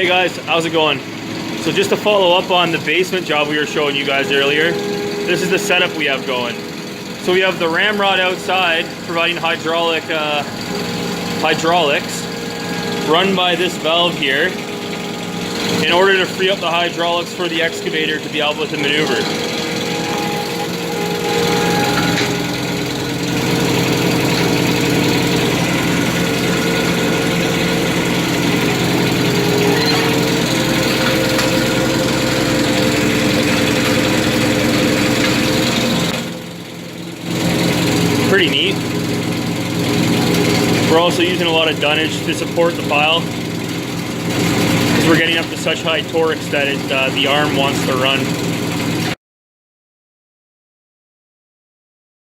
guys, how's it going? So just to follow up on the basement job we were showing you guys earlier, this is the setup we have going. So we have the ramrod outside providing hydraulics run by this valve here in order to free up the hydraulics for the excavator to be able to maneuver. Pretty neat. We're also using a lot of dunnage to support the pile because we're getting up to such high torques that the arm wants to run.